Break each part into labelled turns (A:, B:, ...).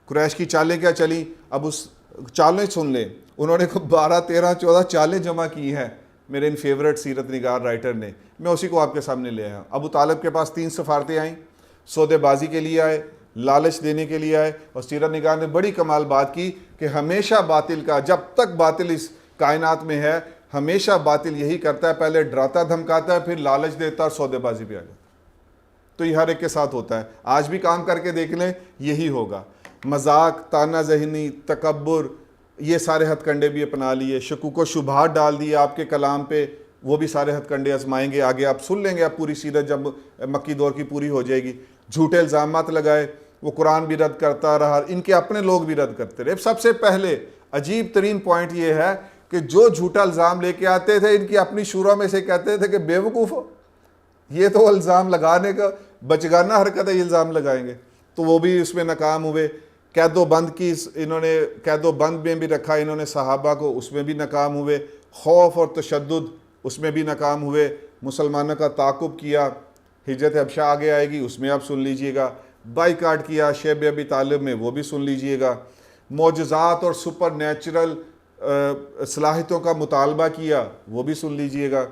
A: قریش کی چالیں کیا چلیں، اب اس چالیں سن لیں. انہوں نے 12 13 14 چالیں جمع کی ہیں میرے ان فیورٹ سیرت نگار رائٹر نے، میں اسی کو آپ کے سامنے لے آیا ہوں. ابو طالب کے پاس 3 سفارتیں آئیں، سودے بازی کے لیے آئے، لالچ دینے کے لیے آئے. اور سیرت نگار نے بڑی کمال بات کی کہ ہمیشہ باطل کا، جب تک باطل اس کائنات میں ہے ہمیشہ باطل یہی کرتا ہے، پہلے ڈراتا دھمکاتا ہے، پھر لالچ دیتا ہے اور سودے بازی پہ آ جاتا ہے. تو یہ ہر ایک کے ساتھ ہوتا ہے. آج بھی کام کر کے دیکھ لیں یہی ہوگا. مذاق، تانا ذہنی، تکبر، یہ سارے ہتھ کنڈے بھی اپنا لیے. شکوک و شبہات ڈال دیے آپ کے کلام پہ، وہ بھی سارے ہتھ کنڈے آزمائیں گے. آگے آپ سن لیں گے، آپ پوری سیرت جب مکی دور کی پوری ہو جائے گی. جھوٹے الزامات لگائے، وہ قرآن بھی رد کرتا رہا، ان کے اپنے لوگ بھی رد کرتے رہے. سب سے پہلے عجیب ترین پوائنٹ یہ ہے کہ جو جھوٹا الزام لے کے آتے تھے ان کی اپنی شورا میں سے کہتے تھے کہ بے وقوف ہو، یہ تو الزام لگانے کا بچگانہ حرکت ہے، یہ الزام لگائیں گے. تو وہ بھی اس میں ناکام ہوئے. قید و بند کی انہوں نے قید و بند میں بھی رکھا انہوں نے صحابہ کو، اس میں بھی ناکام ہوئے. خوف اور تشدد، اس میں بھی ناکام ہوئے. مسلمانوں کا تعاقب کیا، ہجرت حبشہ آگے آئے گی، اس میں آپ سن لیجئے گا. بائیکاٹ کیا شیب ابی طالب میں، وہ بھی سن لیجئے گا. معجزات اور سپر نیچرل صلاحیتوں کا مطالبہ کیا، وہ بھی سن لیجئے گا.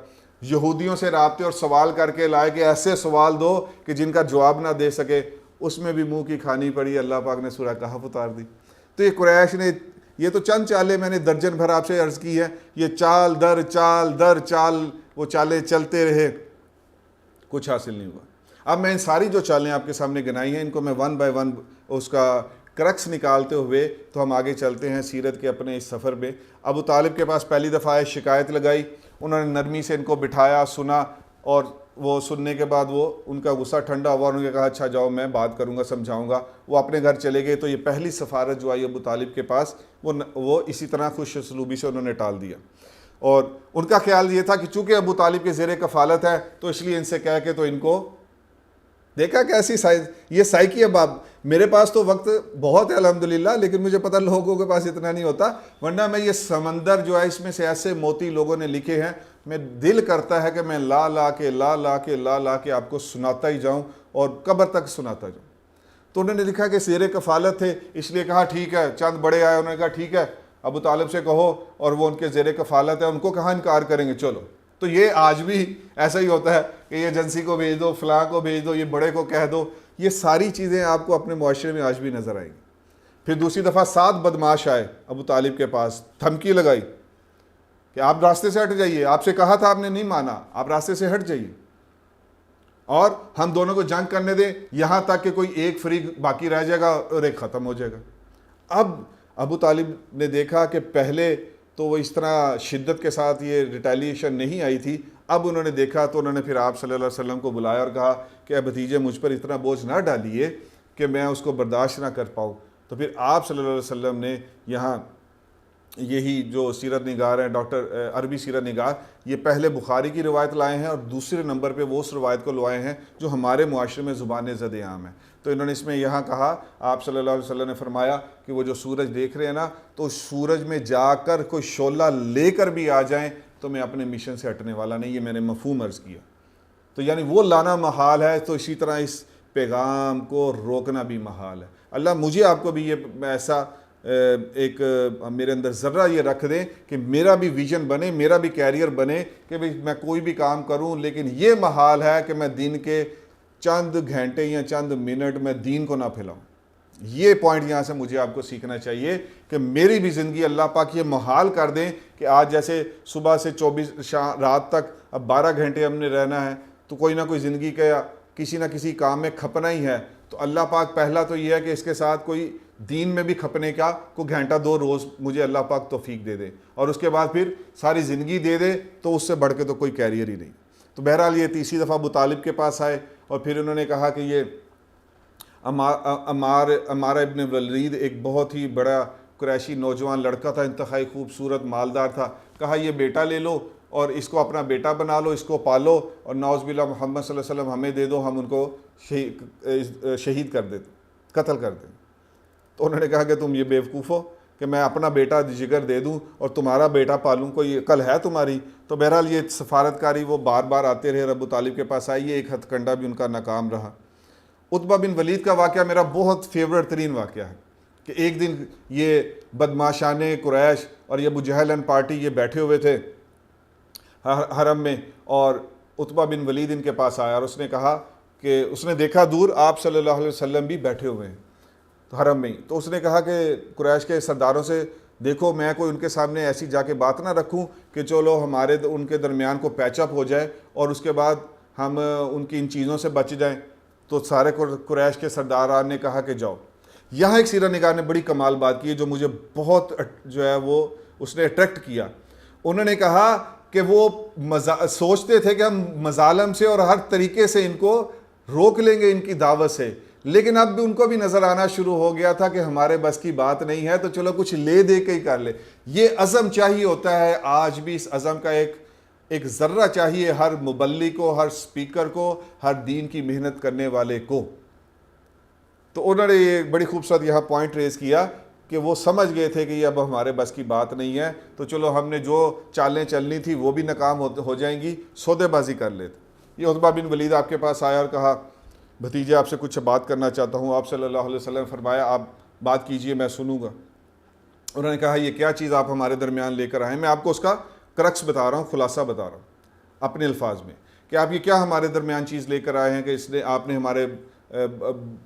A: یہودیوں سے رابطے اور سوال کر کے لائے کہ ایسے سوال دو کہ جن کا جواب نہ دے سکے، اس میں بھی منہ کی کھانی پڑی. اللہ پاک نے سورہ کہف اتار دی. تو یہ قریش نے، یہ تو چند چالیں میں نے درجن بھر آپ سے عرض کی ہے، یہ چال در چال در چال وہ چالیں چلتے رہے، کچھ حاصل نہیں ہوا. اب میں ان ساری جو چالیں آپ کے سامنے گنائی ہیں ان کو میں ون بائی ون اس کا کرکس نکالتے ہوئے تو ہم آگے چلتے ہیں سیرت کے اپنے اس سفر میں. ابو طالب کے پاس پہلی دفعہ شکایت لگائی، انہوں نے نرمی سے ان کو بٹھایا، سنا، اور وہ سننے کے بعد وہ ان کا غصہ ٹھنڈا ہوا. انہوں نے کہا اچھا جاؤ میں بات کروں گا، سمجھاؤں گا. وہ اپنے گھر چلے گئے. تو یہ پہلی سفارت جو آئی ابو طالب کے پاس وہ اسی طرح خوش اسلوبی سے انہوں نے ٹال دیا. اور ان کا خیال یہ تھا کہ چونکہ ابو طالب کے زیر کفالت ہے تو اس لیے ان سے کہہ کے تو ان کو دیکھا کیسی سائز یہ سائیکی. اب میرے پاس تو وقت بہت ہے الحمدللہ، لیکن مجھے پتہ لوگوں کے پاس اتنا نہیں ہوتا، ورنہ میں یہ سمندر جو ہے اس میں سے ایسے موتی لوگوں نے لکھے ہیں، میں دل کرتا ہے کہ میں لا لا کے آپ کو سناتا ہی جاؤں اور قبر تک سناتا جاؤں. تو انہوں نے لکھا کہ زیر کفالت تھے، اس لیے کہا ٹھیک ہے. چند بڑے آئے، انہوں نے کہا ٹھیک ہے ابو طالب سے کہو، اور وہ ان کے زیر کفالت ہے، ان کو کہاں انکار کریں گے، چلو. تو یہ آج بھی ایسا ہی ہوتا ہے کہ یہ ایجنسی کو بھیج دو، فلاں کو بھیج دو، یہ بڑے کو کہہ دو. یہ ساری چیزیں آپ کو اپنے معاشرے میں آج بھی نظر آئیں گی. پھر دوسری دفعہ 7 بدماش آئے ابو طالب کے پاس، دھمکی لگائی کہ آپ راستے سے ہٹ جائیے، آپ سے کہا تھا آپ نے نہیں مانا، آپ راستے سے ہٹ جائیے اور ہم دونوں کو جنگ کرنے دیں، یہاں تک کہ کوئی ایک فریق باقی رہ جائے گا اور ایک ختم ہو جائے گا. اب ابو طالب نے دیکھا کہ پہلے تو وہ اس طرح شدت کے ساتھ یہ ریٹیلیشن نہیں آئی تھی. اب انہوں نے دیکھا تو انہوں نے پھر آپ صلی اللہ علیہ وسلم کو بلایا اور کہا کہ اے بھتیجے مجھ پر اتنا بوجھ نہ ڈالیے کہ میں اس کو برداشت نہ کر پاؤں. تو پھر آپ صلی اللہ علیہ وسلم نے یہاں یہی جو سیرت نگار ہیں ڈاکٹر عربی سیرت نگار، یہ پہلے بخاری کی روایت لائے ہیں اور دوسرے نمبر پہ وہ اس روایت کو لائے ہیں جو ہمارے معاشرے میں زبان زد عام ہے. تو انہوں نے اس میں یہاں کہا، آپ صلی اللہ علیہ وسلم نے فرمایا کہ وہ جو سورج دیکھ رہے ہیں نا، تو سورج میں جا کر کوئی شعلہ لے کر بھی آ جائیں تو میں اپنے مشن سے ہٹنے والا نہیں. یہ میں نے مفہوم عرض کیا. تو یعنی وہ لانا محال ہے، تو اسی طرح اس پیغام کو روکنا بھی محال ہے. اللہ مجھے آپ کو بھی یہ ایسا ایک میرے اندر ذرہ یہ رکھ دیں کہ میرا بھی ویژن بنے، میرا بھی کیریئر بنے کہ میں کوئی بھی کام کروں، لیکن یہ محال ہے کہ میں دین کے چند گھنٹے یا چند منٹ میں دین کو نہ پھیلاؤں. یہ پوائنٹ یہاں سے مجھے آپ کو سیکھنا چاہیے کہ میری بھی زندگی اللہ پاک یہ محال کر دیں کہ آج جیسے صبح سے 24 رات تک اب 12 گھنٹے ہم نے رہنا ہے، تو کوئی نہ کوئی زندگی کا کسی نہ کسی کام میں کھپنا ہی ہے. تو اللہ پاک پہلا تو یہ ہے کہ اس کے ساتھ کوئی دین میں بھی کھپنے کا کوئی گھنٹہ 2 روز مجھے اللہ پاک توفیق دے دے، اور اس کے بعد پھر ساری زندگی دے دے، تو اس سے بڑھ کے تو کوئی کیریئر ہی نہیں. تو بہرحال یہ تیسری دفعہ ابو طالب کے پاس آئے اور پھر انہوں نے کہا کہ یہ عمار ابن ولید ایک بہت ہی بڑا قریشی نوجوان لڑکا تھا، انتہائی خوبصورت مالدار تھا. کہا یہ بیٹا لے لو اور اس کو اپنا بیٹا بنا لو، اس کو پالو، اور نعوذ باللہ محمد صلی اللہ علیہ وسلم ہمیں دے دو، ہم ان کو شہید کر دیتے، قتل کر دیں. تو انہوں نے کہا کہ تم یہ بیوقوف ہو کہ میں اپنا بیٹا جگر دے دوں اور تمہارا بیٹا پالوں، کوئی عقل ہے تمہاری؟ تو بہرحال یہ سفارتکاری وہ بار بار آتے رہے، ابو طالب کے پاس آئیے، ایک ہتھ کنڈا بھی ان کا ناکام رہا. عتبہ بن ولید کا واقعہ میرا بہت فیورٹ ترین واقعہ ہے. کہ ایک دن یہ بدماشان قریش اور یہ ابو جہل ان پارٹی یہ بیٹھے ہوئے تھے حرم میں، اور عتبہ بن ولید ان کے پاس آیا اور اس نے کہا کہ اس نے دیکھا دور آپ صلی اللہ علیہ وسلم بھی بیٹھے ہوئے ہیں تو حرم میں ہی، تو اس نے کہا کہ قریش کے سرداروں سے دیکھو میں کوئی ان کے سامنے ایسی جا کے بات نہ رکھوں کہ چلو ہمارے ان کے درمیان کو پیچ اپ ہو جائے اور اس کے بعد ہم ان کی ان چیزوں سے بچ جائیں۔ تو سارے قریش کے سرداران نے کہا کہ جاؤ۔ یہاں ایک سیرت نگار نے بڑی کمال بات کی ہے جو مجھے بہت جو ہے وہ اس نے اٹریکٹ کیا۔ انہوں نے کہا کہ وہ سوچتے تھے کہ ہم مظالم سے اور ہر طریقے سے ان کو روک لیں گے ان کی دعوت سے، لیکن اب ان کو بھی نظر آنا شروع ہو گیا تھا کہ ہمارے بس کی بات نہیں ہے، تو چلو کچھ لے دے کے ہی کر لے۔ یہ عزم چاہیے ہوتا ہے، آج بھی اس عزم کا ایک ذرہ چاہیے ہر مبلغ کو، ہر سپیکر کو، ہر دین کی محنت کرنے والے کو۔ تو انہوں نے یہ بڑی خوبصورت یہاں پوائنٹ ریز کیا کہ وہ سمجھ گئے تھے کہ یہ اب ہمارے بس کی بات نہیں ہے، تو چلو ہم نے جو چالیں چلنی تھی وہ بھی ناکام ہو جائیں گی، سودے بازی کر لیتے۔ یہ عتبہ بن ولید آپ کے پاس آیا اور کہا بھتیجے آپ سے کچھ بات کرنا چاہتا ہوں۔ آپ صلی اللہ علیہ وسلم فرمایا آپ بات کیجئے میں سنوں گا۔ انہوں نے کہا یہ کیا چیز آپ ہمارے درمیان لے کر آئے؟ میں آپ کو اس کا کرکس بتا رہا ہوں، خلاصہ بتا رہا ہوں اپنے الفاظ میں، کہ آپ یہ کیا ہمارے درمیان چیز لے کر آئے ہیں کہ آپ نے ہمارے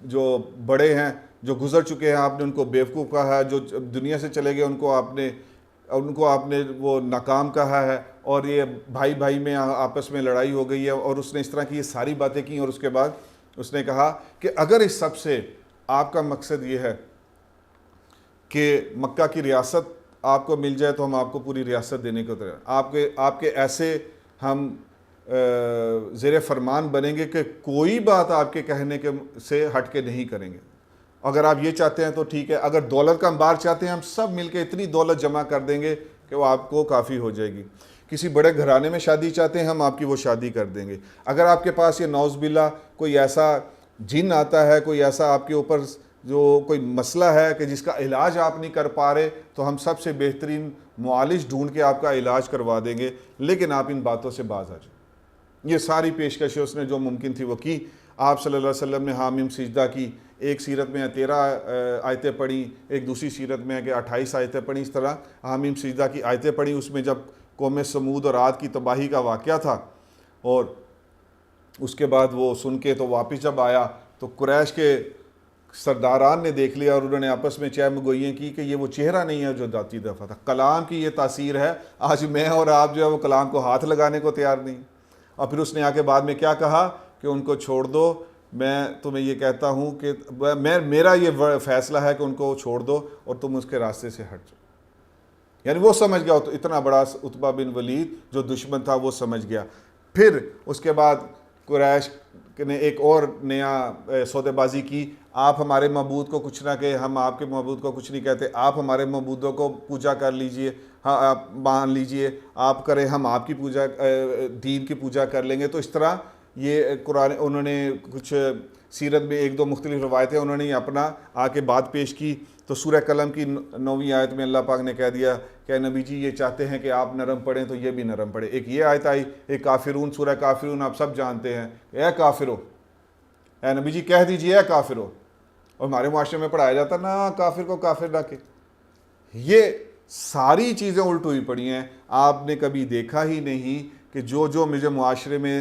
A: جو بڑے ہیں جو گزر چکے ہیں آپ نے ان کو بیوقوف کہا ہے، جو دنیا سے چلے گئے ان کو آپ نے وہ ناکام کہا ہے، اور یہ بھائی بھائی میں آپس میں لڑائی ہو گئی ہے، اور اس نے اس طرح کی یہ ساری باتیں کی۔ اور اس کے بعد اس نے کہا کہ اگر اس سب سے آپ کا مقصد یہ ہے کہ مکہ کی ریاست آپ کو مل جائے تو ہم آپ کو پوری ریاست دینے کو تیار، آپ کے ایسے ہم زیر فرمان بنیں گے کہ کوئی بات آپ کے کہنے کے سے ہٹ کے نہیں کریں گے۔ اگر آپ یہ چاہتے ہیں تو ٹھیک ہے، اگر دولت کا انبار چاہتے ہیں ہم سب مل کے اتنی دولت جمع کر دیں گے کہ وہ آپ کو کافی ہو جائے گی۔ کسی بڑے گھرانے میں شادی چاہتے ہیں ہم آپ کی وہ شادی کر دیں گے۔ اگر آپ کے پاس یہ نعوذ باللہ کوئی ایسا جن آتا ہے، کوئی ایسا آپ کے اوپر جو کوئی مسئلہ ہے کہ جس کا علاج آپ نہیں کر پا رہے، تو ہم سب سے بہترین معالج ڈھونڈ کے آپ کا علاج کروا دیں گے، لیکن آپ ان باتوں سے باز آ جائیں۔ یہ ساری پیشکشیں اس نے جو ممکن تھی وہ کی۔ آپ صلی اللہ علیہ وسلم نے حامیم سجدہ کی، ایک سیرت میں 13 آیتیں پڑھی، ایک دوسری سیرت میں ہے کہ 28 آیتیں پڑھی، اس طرح حامیم سجدہ کی آیتیں پڑھی۔ اس میں جب قوم سمود اور عاد کی تباہی کا واقعہ تھا، اور اس کے بعد وہ سن کے تو واپس جب آیا تو قریش کے سرداران نے دیکھ لیا اور انہوں نے آپس میں چہم گوئیاں کی کہ یہ وہ چہرہ نہیں ہے جو ذاتی دفعہ تھا۔ کلام کی یہ تاثیر ہے، آج میں اور آپ جو ہے وہ کلام کو ہاتھ لگانے کو تیار نہیں۔ اور پھر اس نے آ کے بعد میں کیا کہا کہ ان کو چھوڑ دو، میں تمہیں یہ کہتا ہوں کہ میرا یہ فیصلہ ہے کہ ان کو چھوڑ دو اور تم اس کے راستے سے ہٹ جاؤ۔ یعنی وہ سمجھ گیا، اتنا بڑا عتبہ بن ولید جو دشمن تھا وہ سمجھ گیا۔ پھر اس کے بعد قریش نے ایک اور نیا سودے بازی کی، آپ ہمارے معبود کو کچھ نہ کہے، ہم آپ کے معبود کو کچھ نہیں کہتے، آپ ہمارے معبودوں کو پوجا کر لیجئے، ہاں آپ مان لیجئے، آپ کریں، ہم آپ کی پوجا دین کی پوجا کر لیں گے۔ تو اس طرح یہ قرآن انہوں نے کچھ سیرت میں ایک دو مختلف روایتیں انہوں نے اپنا آ کے بات پیش کی۔ تو سورہ قلم کی 9ویں آیت میں اللہ پاک نے کہہ دیا کہ نبی جی یہ چاہتے ہیں کہ آپ نرم پڑھیں تو یہ بھی نرم پڑھے۔ ایک یہ آیت آئی، ایک کافرون، سورہ کافرون آپ سب جانتے ہیں، اے کافرو، اے نبی جی کہہ دیجئے اے کافرو، اور ہمارے معاشرے میں پڑھایا جاتا نا کافر کو کافر نہ کہ۔ یہ ساری چیزیں الٹ ہوئی پڑی ہیں۔ آپ نے کبھی دیکھا ہی نہیں کہ جو مجھے معاشرے میں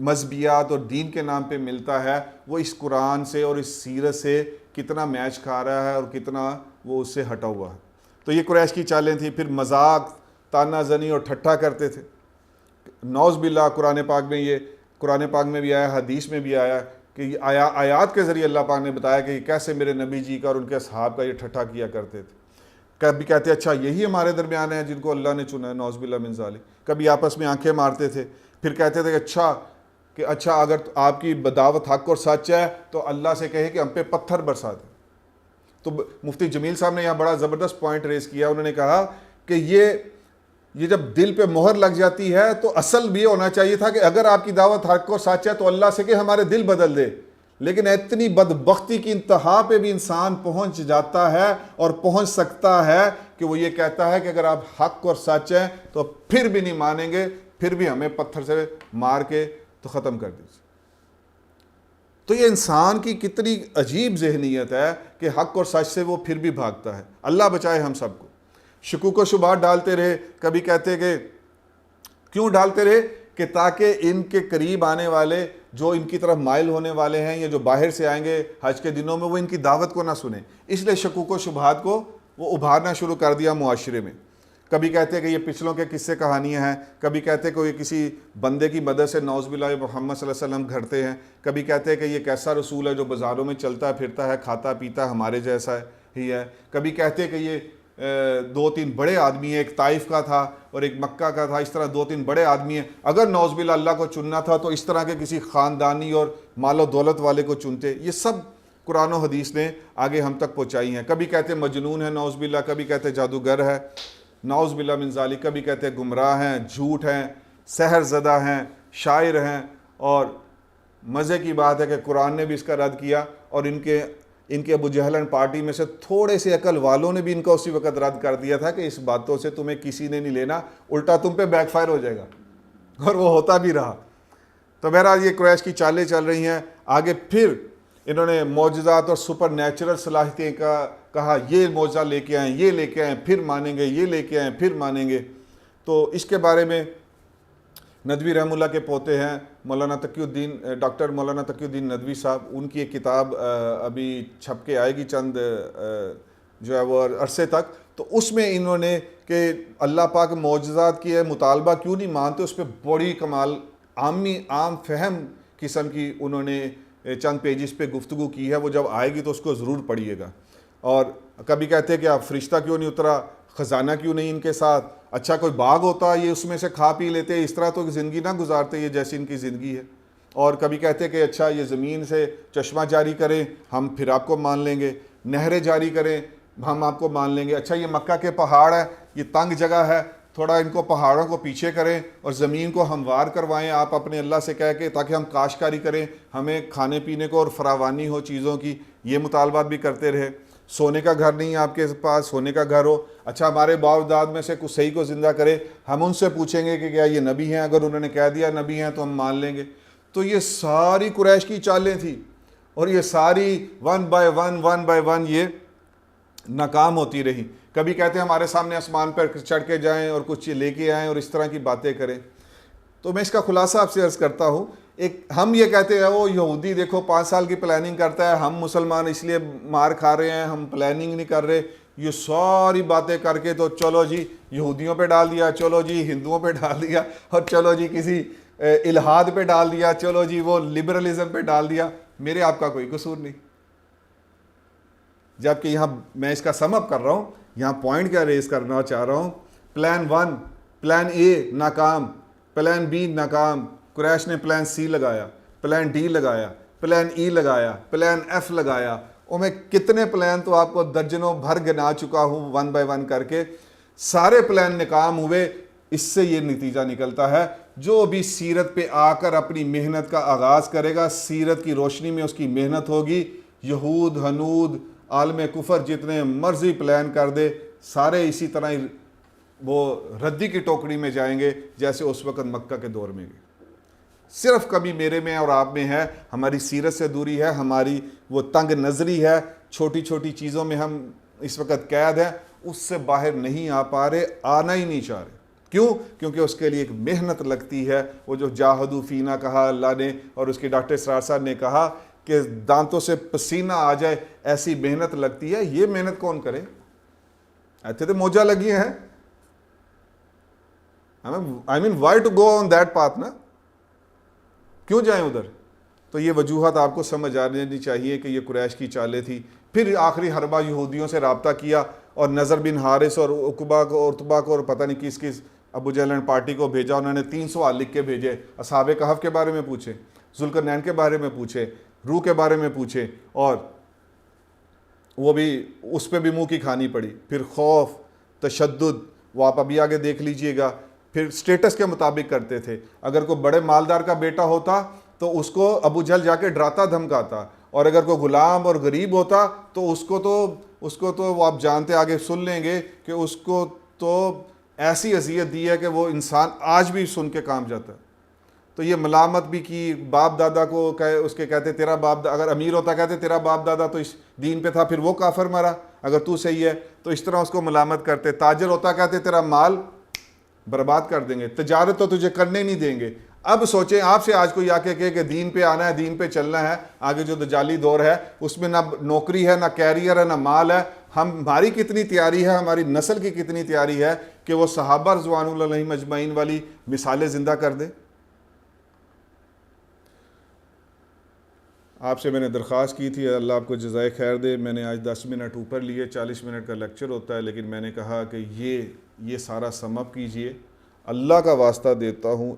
A: مذہبیات اور دین کے نام پہ ملتا ہے وہ اس قرآن سے اور اس سیرت سے کتنا میچ کھا رہا ہے اور کتنا وہ اس سے ہٹا ہوا ہے۔ تو یہ قریش کی چالیں تھیں۔ پھر مذاق، تانا زنی اور ٹھٹھا کرتے تھے۔ نعوذ باللہ قرآن پاک میں بھی آیا، حدیث میں بھی آیا کہ یہ آیات کے ذریعے اللہ پاک نے بتایا کہ کیسے میرے نبی جی کا اور ان کے اصحاب کا یہ ٹھٹھا کیا کرتے تھے۔ کبھی کہتے اچھا یہی ہمارے درمیان ہیں جن کو اللہ نے چنا ہے، نعوذ باللہ من ذالک۔ کبھی آپس میں آنکھیں مارتے تھے۔ پھر کہتے تھے کہ اچھا اگر آپ کی بدعوت حق اور سچ ہے تو اللہ سے کہے کہ ہم پہ پتھر برسا دیں۔ تو مفتی جمیل صاحب نے یہاں بڑا زبردست پوائنٹ ریز کیا۔ انہوں نے کہا کہ یہ جب دل پہ مہر لگ جاتی ہے تو اصل بھی ہونا چاہیے تھا کہ اگر آپ کی دعوت حق اور سچ ہے تو اللہ سے کہ ہمارے دل بدل دے، لیکن اتنی بدبختی کی انتہا پہ بھی انسان پہنچ جاتا ہے اور پہنچ سکتا ہے کہ وہ یہ کہتا ہے کہ اگر آپ حق اور سچ ہیں تو پھر بھی نہیں مانیں گے، پھر بھی ہمیں پتھر سے مار کے تو ختم کر دیجیے۔ تو یہ انسان کی کتنی عجیب ذہنیت ہے کہ حق اور سچ سے وہ پھر بھی بھاگتا ہے. اللہ بچائے ہم سب کو. شکوک و شبہات ڈالتے رہے. کبھی کہتے کہ کیوں ڈالتے رہے؟ کہ تاکہ ان کے قریب آنے والے جو ان کی طرف مائل ہونے والے ہیں یا جو باہر سے آئیں گے حج کے دنوں میں وہ ان کی دعوت کو نہ سنیں. اس لیے شکوک و شبہات کو وہ ابھارنا شروع کر دیا معاشرے میں. کبھی کہتے ہیں کہ یہ پچھلوں کے قصے کہانیاں ہیں. کبھی کہتے ہیں کہ یہ کسی بندے کی مدد سے نعوذ باللہ محمد صلی اللہ علیہ وسلم گھڑتے ہیں. کبھی کہتے ہیں کہ یہ کیسا رسول ہے جو بازاروں میں چلتا پھرتا ہے, کھاتا پیتا ہمارے جیسا ہی ہے. کبھی کہتے ہیں کہ یہ 2-3 بڑے آدمی ہیں, ایک طائف کا تھا اور ایک مکہ کا تھا, اس طرح 2-3 بڑے آدمی ہیں. اگر نعوذ باللہ اللہ کو چننا تھا تو اس طرح کے کسی خاندانی اور مال و دولت والے کو چنتے. یہ سب قرآن و حدیث نے آگے ہم تک پہنچائی ہیں. کبھی کہتے ہیں مجنون ہے نعوذ باللہ, کبھی کہتے ہیں جادوگر ہے نعوذ باللہ من ذالک, کبھی کہتے ہیں گمراہ ہیں, جھوٹ ہیں, سحر زدہ ہیں, شاعر ہیں. اور مزے کی بات ہے کہ قرآن نے بھی اس کا رد کیا اور ان کے ابو جہل پارٹی میں سے تھوڑے سے عقل والوں نے بھی ان کا اسی وقت رد کر دیا تھا کہ اس باتوں سے تمہیں کسی نے نہیں لینا, الٹا تم پہ بیک فائر ہو جائے گا. اور وہ ہوتا بھی رہا. تو بہرحال یہ قریش کی چالیں چل رہی ہیں. آگے پھر انہوں نے معجزات اور سپر نیچرل صلاحیتیں کا کہا, یہ معجزہ لے کے آئیں, یہ لے کے آئیں, پھر مانیں گے, یہ لے کے آئیں, پھر مانیں گے. تو اس کے بارے میں ندوی رحمہ اللہ کے پوتے ہیں مولانا تقی الدین, ڈاکٹر مولانا تقی الدین ندوی صاحب, ان کی ایک کتاب ابھی چھپ کے آئے گی چند جو ہے وہ عرصے تک. تو اس میں انہوں نے کہ اللہ پاک معجزات کی ہے مطالبہ کیوں نہیں مانتے, اس پہ بڑی کمال عام فہم قسم کی انہوں نے چند پیجز پہ گفتگو کی ہے. وہ جب آئے گی تو اس کو ضرور پڑھیے گا. اور کبھی کہتے ہیں کہ آپ فرشتہ کیوں نہیں اترا, خزانہ کیوں نہیں ان کے ساتھ, اچھا کوئی باغ ہوتا یہ اس میں سے کھا پی لیتے, اس طرح تو زندگی نہ گزارتے یہ جیسی ان کی زندگی ہے. اور کبھی کہتے ہیں کہ اچھا یہ زمین سے چشمہ جاری کریں ہم پھر آپ کو مان لیں گے, نہریں جاری کریں ہم آپ کو مان لیں گے. اچھا یہ مکہ کے پہاڑ ہے, یہ تنگ جگہ ہے, تھوڑا ان کو پہاڑوں کو پیچھے کریں اور زمین کو ہموار کروائیں آپ اپنے اللہ سے کہہ کے, تاکہ ہم کاشتکاری کریں, ہمیں کھانے پینے کو اور فراوانی ہو چیزوں کی. یہ مطالبات بھی کرتے رہے. سونے کا گھر نہیں آپ کے پاس, سونے کا گھر ہو. اچھا ہمارے باپ داد میں سے کچھ صحیح کو زندہ کرے, ہم ان سے پوچھیں گے کہ کیا یہ نبی ہیں, اگر انہوں نے کہہ دیا نبی ہیں تو ہم مان لیں گے. تو یہ ساری قریش کی چالیں تھیں اور یہ ساری ون بائی ون یہ ناکام ہوتی رہی. کبھی کہتے ہیں ہمارے سامنے آسمان پر چڑھ کے جائیں اور کچھ لے کے آئیں اور اس طرح کی باتیں کریں. تو میں اس کا خلاصہ آپ سے عرض کرتا ہوں. ہم یہ کہتے ہیں وہ یہودی دیکھو 5 سال کی پلاننگ کرتا ہے, ہم مسلمان اس لیے مار کھا رہے ہیں, ہم پلاننگ نہیں کر رہے. یہ ساری باتیں کر کے تو چلو جی یہودیوں پہ ڈال دیا, چلو جی ہندوؤں پہ ڈال دیا, اور چلو جی کسی الہاد پہ ڈال دیا, چلو جی وہ لبرلزم پہ ڈال دیا. میرے آپ کا کوئی قصور نہیں. جبکہ یہاں میں اس کا سم اپ کر رہا ہوں, یہاں پوائنٹ کیا ریز کرنا چاہ رہا ہوں. پلان 1, پلان اے ناکام, پلان بی ناکام, قریش نے پلان سی لگایا, پلان ڈی لگایا, پلان ای لگایا, پلان ایف لگایا, اور میں کتنے پلان تو آپ کو درجنوں بھر گنا چکا ہوں 1 بائی 1 کر کے. سارے پلان ناکام ہوئے. اس سے یہ نتیجہ نکلتا ہے جو بھی سیرت پہ آ کر اپنی محنت کا آغاز کرے گا, سیرت کی روشنی میں اس کی محنت ہوگی, یہود ہنود عالم کفر جتنے مرضی پلان کر دے سارے اسی طرح وہ ردی کی ٹوکری میں جائیں گے جیسے اس وقت مکہ کے دور میں گئے. صرف کمی میرے میں اور آپ میں ہے, ہماری سیرت سے دوری ہے, ہماری وہ تنگ نظری ہے, چھوٹی چھوٹی چیزوں میں ہم اس وقت قید ہیں, اس سے باہر نہیں آ پا رہے, آنا ہی نہیں چاہ رہے. کیوں؟ کیونکہ اس کے لیے ایک محنت لگتی ہے. وہ جو جاہدو فینا کہا اللہ نے اور اس کے ڈاکٹر اسرار صاحب نے کہا کہ دانتوں سے پسینہ آ جائے ایسی محنت لگتی ہے. یہ محنت کون کرے؟ ایسے تو موجہ لگی ہیں. I mean why to go on that path نا, کیوں جائیں ادھر؟ تو یہ وجوہات آپ کو سمجھ آنی چاہیے کہ یہ قریش کی چالیں تھی. پھر آخری حربہ یہودیوں سے رابطہ کیا اور نظر بن حارث اور عقبہ کو اور عتبہ کو اور پتہ نہیں کس کس ابو جہل پارٹی کو بھیجا. انہوں نے 3 سوال لکھ کے بھیجے. اصحاب کہف کے بارے میں پوچھے, ذوالقرنین کے بارے میں پوچھے, روح کے بارے میں پوچھے, اور وہ بھی اس پہ بھی منہ کی کھانی پڑی. پھر خوف, تشدد, وہ آپ ابھی آگے دیکھ لیجئے گا. پھر سٹیٹس کے مطابق کرتے تھے. اگر کوئی بڑے مالدار کا بیٹا ہوتا تو اس کو ابو جہل جا کے ڈراتا دھمکاتا, اور اگر کوئی غلام اور غریب ہوتا تو اس کو تو وہ آپ جانتے آگے سن لیں گے کہ اس کو تو ایسی اذیت دی ہے کہ وہ انسان آج بھی سن کے کام جاتا ہے. تو تو یہ ملامت بھی کی، باپ دادا کو اس کے کہتے تیرا باپ اگر امیر ہوتا کہتے تیرا باپ دادا تو اس دین پہ تھا پھر وہ کافر مرا، اگر تو صحیح ہے تو اس طرح اس کو ملامت کرتے، تاجر ہوتا کہتے تیرا مال برباد کر دیں گے، تجارت تو تجھے کرنے نہیں دیں گے۔ اب سوچیں آپ سے آج کوئی آ کے کہے کہ دین پہ آنا ہے، دین پہ چلنا ہے، آگے جو دجالی دور ہے اس میں نہ نوکری ہے، نہ کیریئر ہے، نہ مال ہے، ہماری کتنی تیاری ہے، ہماری نسل کی کتنی تیاری ہے کہ وہ صحابہ رضوان اللہ علیہم اجمعین والی مثالیں زندہ کر دے؟ آپ سے میں نے درخواست کی تھی، اللہ آپ کو جزائے خیر دے، میں نے آج 10 منٹ اوپر لیے، 40 منٹ کا لیکچر ہوتا ہے، لیکن میں نے کہا کہ یہ سارا سم اپ کیجئے۔ اللہ کا واسطہ دیتا ہوں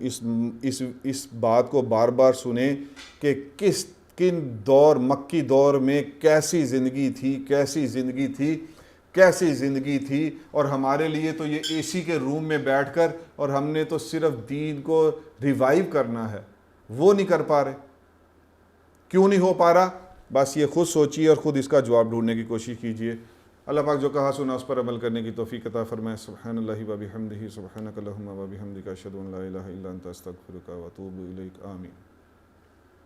A: اس بات کو بار بار سنیں کہ کن دور، مکی دور میں کیسی زندگی تھی، اور ہمارے لیے تو یہ اے سی کے روم میں بیٹھ کر اور ہم نے تو صرف دین کو ریوائیو کرنا ہے، وہ نہیں کر پا رہے۔ کیوں نہیں ہو پا رہا؟ بس یہ خود سوچیے اور خود اس کا جواب ڈھونڈنے کی کوشش کیجئے۔ اللہ پاک جو کہا سنا اس پر عمل کرنے کی توفیق عطا فرمائے۔ سبحان اللہ و بحمدہ، سبحانک اللہم و بحمدک، اشہد ان لا الہ الا انت، استغفرک و اتوب الیک۔ آمین۔